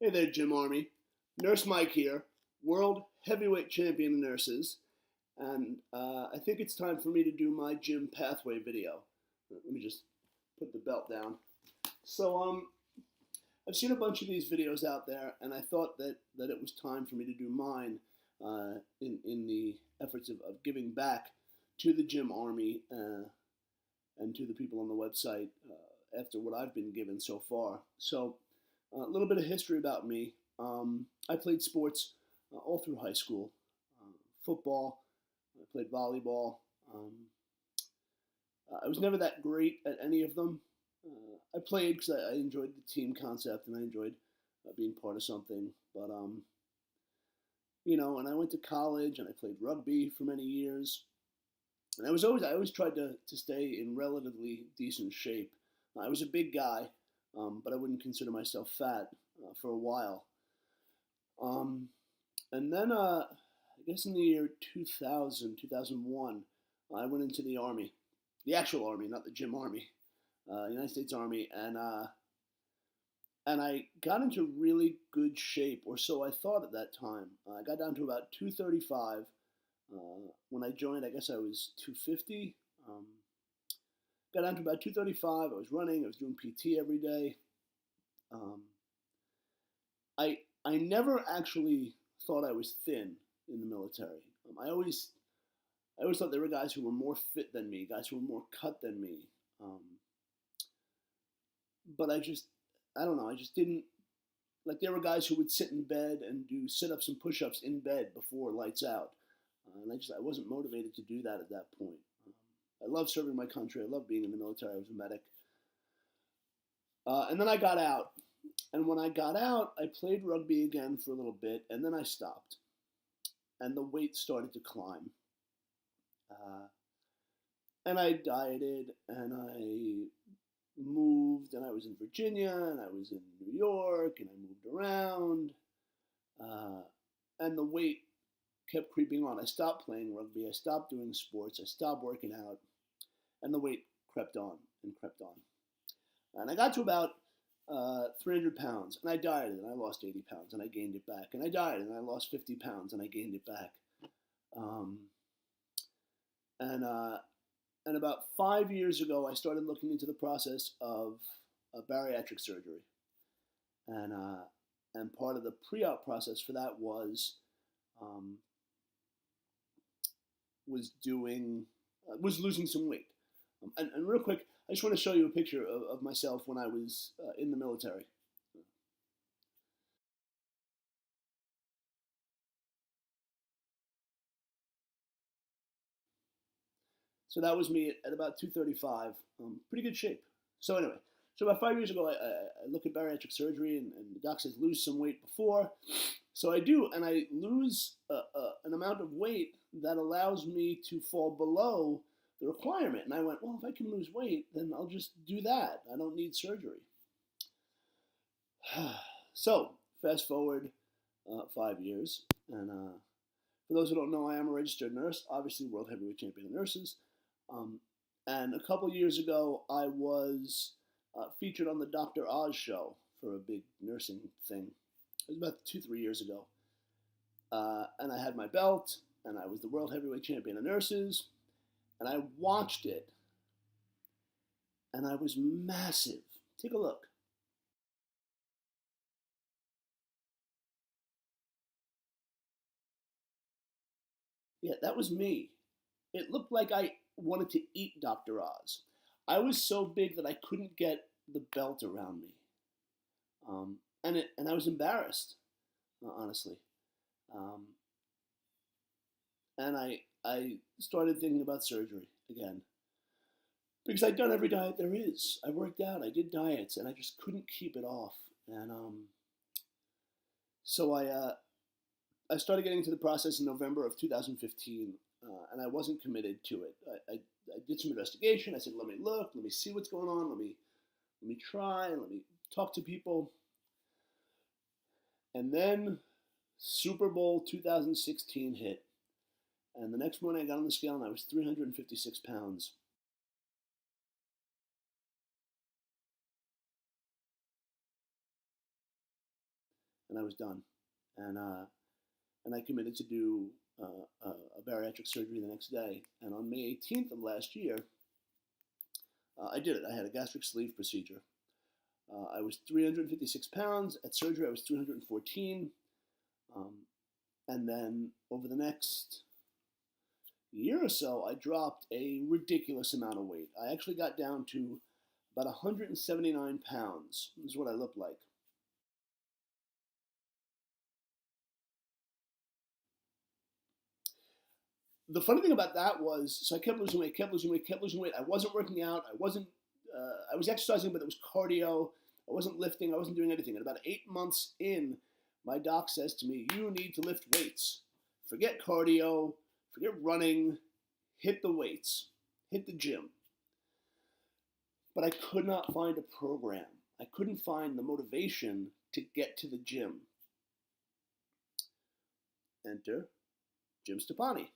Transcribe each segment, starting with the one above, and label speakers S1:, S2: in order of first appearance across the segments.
S1: Hey there, Jym Army. Nurse Mike here, World Heavyweight Champion of Nurses, and I think it's time for me to do my Jym Pathway video. Let me just put the belt down. So, I've seen a bunch of these videos out there, and I thought that it was time for me to do mine in the efforts of giving back to the Jym Army and to the people on the website after what I've been given so far. So, a little bit of history about me. I played sports all through high school. Football, I played volleyball. I was never that great at any of them. I played because I enjoyed the team concept and I enjoyed being part of something. But, and I went to college and I played rugby for many years. And I always tried to stay in relatively decent shape. I was a big guy, but I wouldn't consider myself fat for a while. And then, I guess in the year 2000, 2001, I went into the Army, the actual Army, not the Jym Army, United States Army, and I got into really good shape, or so I thought at that time. I got down to about 235. When I joined, I guess I was 250. Got down to about 235. I was running. I was doing PT every day. I never actually thought I was thin in the military. I always thought there were guys who were more fit than me, guys who were more cut than me. But I don't know. I just didn't, like, there were guys who would sit in bed and do sit-ups and push-ups in bed before lights out. And I wasn't motivated to do that at that point. I love serving my country. I love being in the military. I was a medic. And then I got out. And when I got out, I played rugby again for a little bit, and then I stopped. And the weight started to climb. And I dieted, and I moved, and I was in Virginia, and I was in New York, and I moved around. And the weight kept creeping on. I stopped playing rugby. I stopped doing sports. I stopped working out. And the weight crept on and crept on. And I got to about 300 pounds, and I dieted, and I lost 80 pounds, and I gained it back. And I dieted, and I lost 50 pounds, and I gained it back. And about 5 years ago, I started looking into the process of bariatric surgery. And part of the pre-op process for that was losing some weight. And real quick, I just want to show you a picture of myself when I was in the military. So that was me at about 235, pretty good shape. So anyway, so about 5 years ago, I look at bariatric surgery, and the doc says lose some weight before. So I do, and I lose an amount of weight that allows me to fall below the requirement. And I went, well, if I can lose weight, then I'll just do that. I don't need surgery. So fast forward 5 years, and for those who don't know, I am a registered nurse, obviously World Heavyweight Champion of Nurses. And a couple years ago, I was featured on the Dr. Oz show for a big nursing thing. It was about 2-3 years ago. And I had my belt, and I was the World Heavyweight Champion of Nurses, and I watched it, and I was massive. Take a look. Yeah, that was me. It looked like I wanted to eat Dr. Oz. I was so big that I couldn't get the belt around me. And I was embarrassed, honestly. And I started thinking about surgery again. Because I'd done every diet there is. I worked out, I did diets, and I just couldn't keep it off. And so I started getting into the process in November of 2015, and I wasn't committed to it. I did some investigation. I said, let me look, let me see what's going on, let me try, let me talk to people. And then Super Bowl 2016 hit, and the next morning I got on the scale and I was 356 pounds. and I was done. And I committed to do a bariatric surgery the next day. And on May 18th of last year, I did it. I had a gastric sleeve procedure. I was 356 pounds. At surgery, I was 314. And then over the next year or so, I dropped a ridiculous amount of weight. I actually got down to about 179 pounds. This is what I looked like. The funny thing about that was, so I kept losing weight, kept losing weight, kept losing weight. I wasn't working out. I was exercising, but it was cardio. I wasn't lifting. I wasn't doing anything. And about 8 months in, my doc says to me, you need to lift weights. Forget cardio, forget running, hit the weights, hit the gym. But I could not find a program. I couldn't find the motivation to get to the gym. Enter Jim Stoppani.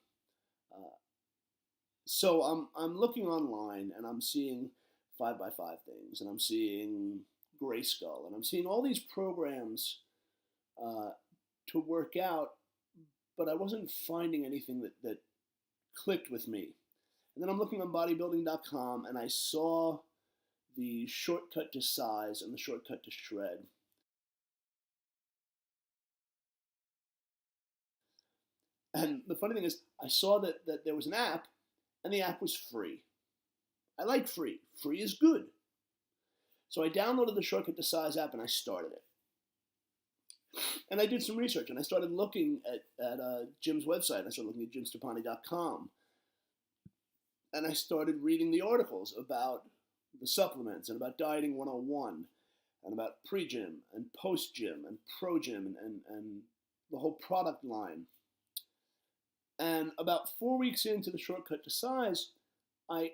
S1: So I'm looking online and I'm seeing 5x5 things, and I'm seeing Grayskull, and I'm seeing all these programs to work out, but I wasn't finding anything that clicked with me. And then I'm looking on bodybuilding.com, and I saw the shortcut to size and the shortcut to shred. And the funny thing is, I saw that there was an app, and the app was free. I like free. Free is good. So I downloaded the Shortcut to Size app, and I started it. And I did some research, and I started looking at Jim's website. I started looking at jymstoppani.com. And I started reading the articles about the supplements, and about dieting 101, and about pre-gym, and post-gym, and pro-gym, and the whole product line. And about 4 weeks into the Shortcut to Size, I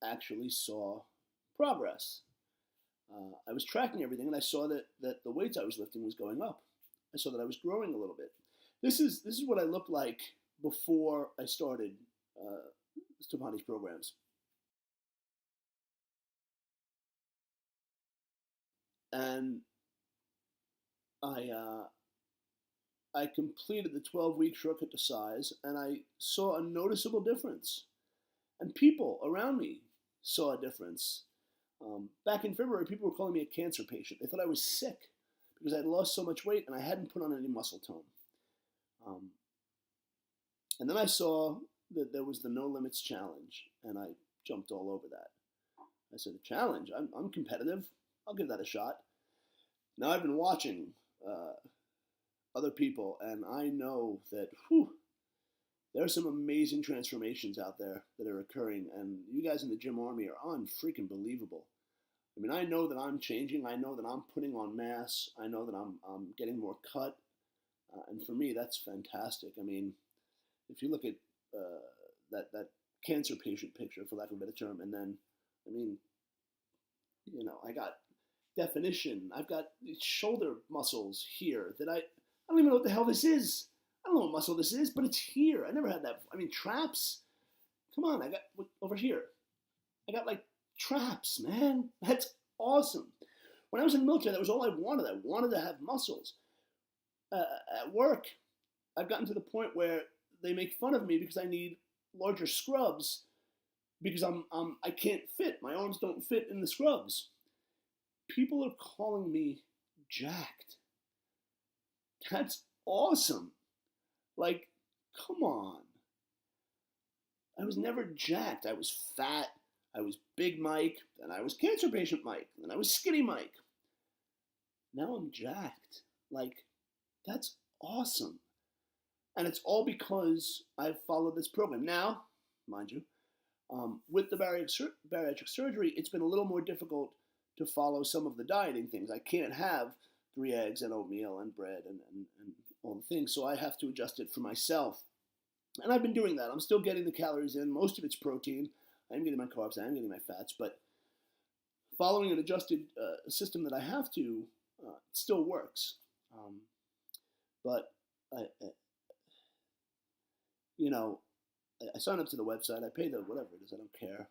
S1: actually saw progress. I was tracking everything, and I saw that the weights I was lifting was going up. I saw that I was growing a little bit. This is what I looked like before I started Stoppani's programs. And I completed the 12-week Shortcut to Size, and I saw a noticeable difference. And people around me saw a difference. Back in February, people were calling me a cancer patient. They thought I was sick because I had lost so much weight and I hadn't put on any muscle tone. And then I saw that there was the No Limits Challenge, and I jumped all over that. I said, a challenge? I'm competitive. I'll give that a shot. Now I've been watching other people, and I know that there are some amazing transformations out there that are occurring, and you guys in the Jym Army are unfreaking believable. I mean, I know that I'm changing. I know that I'm putting on mass. I know that I'm getting more cut, and for me, that's fantastic. I mean, if you look at that cancer patient picture, for lack of a better term, and then, I mean, you know, I got definition. I've got shoulder muscles here that I don't even know what the hell this is. I don't know what muscle this is, but it's here. I never had that. I mean, traps. Come on, I got over here. I got like traps, man. That's awesome. When I was in the military, that was all I wanted. I wanted to have muscles. At work, I've gotten to the point where they make fun of me because I need larger scrubs because I can't fit. My arms don't fit in the scrubs. People are calling me jacked. That's awesome. Like, come on. I was never jacked. I was fat. I was Big Mike. Then I was Cancer Patient Mike. Then I was Skinny Mike. Now I'm jacked. Like, that's awesome. And it's all because I've followed this program. Now, mind you, with the bariatric surgery, it's been a little more difficult to follow some of the dieting things. I can't have 3 eggs and oatmeal and bread and all the things, so I have to adjust it for myself. And I've been doing that. I'm still getting the calories in. Most of it's protein. I'm getting my carbs. I'm getting my fats. But following an adjusted system that I have to still works. But I sign up to the website. I pay the whatever it is. I don't care.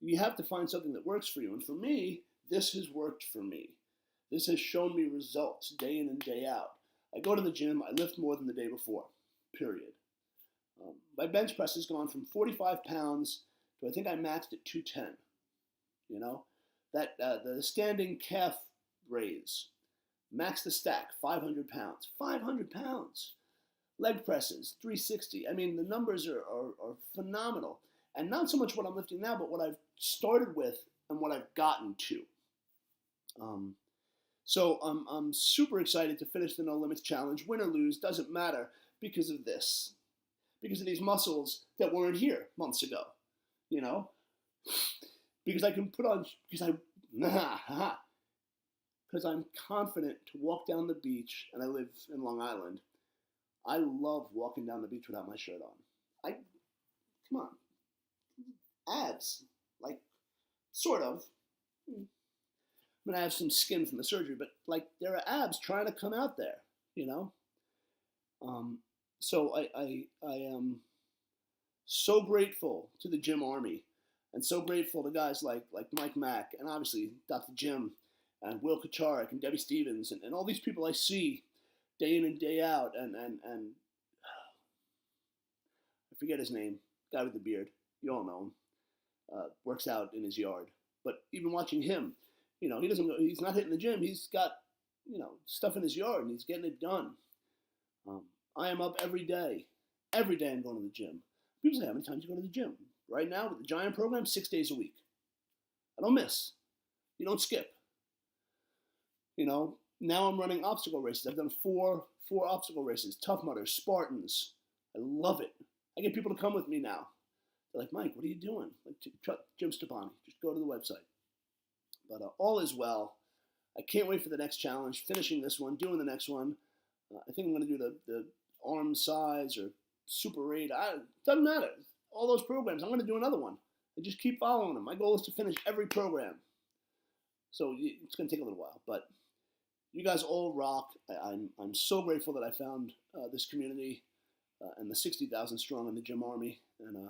S1: You have to find something that works for you. And for me, this has worked for me. This has shown me results day in and day out. I go to the gym, I lift more than the day before, period. My bench press has gone from 45 pounds to I think I maxed at 210. You know, that the standing calf raise, max the stack, 500 pounds. 500 pounds. Leg presses, 360. I mean, the numbers are phenomenal. And not so much what I'm lifting now, but what I've started with and what I've gotten to. So I'm super excited to finish the No Limits Challenge. Win or lose, doesn't matter because of this. Because of these muscles that weren't here months ago. You know? Because I can put on, because I'm confident to walk down the beach, and I live in Long Island. I love walking down the beach without my shirt on. Come on. Abs. Like, sort of. I mean, I have some skin from the surgery, but, like, there are abs trying to come out there, you know? So I am so grateful to the Jym Army, and so grateful to guys like Mike Mack, and obviously Dr. Jim, and Will Kacharik, and Debbie Stevens, and all these people I see day in and day out, and I forget his name, guy with the beard, you all know him, works out in his yard. But even watching him, you know, he's not hitting the gym, he's got, you know, stuff in his yard, and he's getting it done. I am up every day. Every day I'm going to the gym. People say, how many times do you go to the gym? Right now, with the Giant program, 6 days a week. I don't miss. You don't skip. You know, now I'm running obstacle races. I've done four obstacle races, Tough Mudders, Spartans. I love it. I get people to come with me now. They're like, Mike, what are you doing? Like, Jim Stoppani. Just go to the website. But all is well. I can't wait for the next challenge, finishing this one, doing the next one. I think I'm going to do the arm size or Super 8. Doesn't matter. All those programs, I'm going to do another one. I just keep following them. My goal is to finish every program. So it's going to take a little while, but you guys all rock. I'm so grateful that I found this community and the 60,000 strong in the Jym Army. And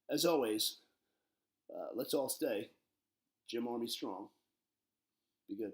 S1: as always, let's all stay Jym Army strong. Be good.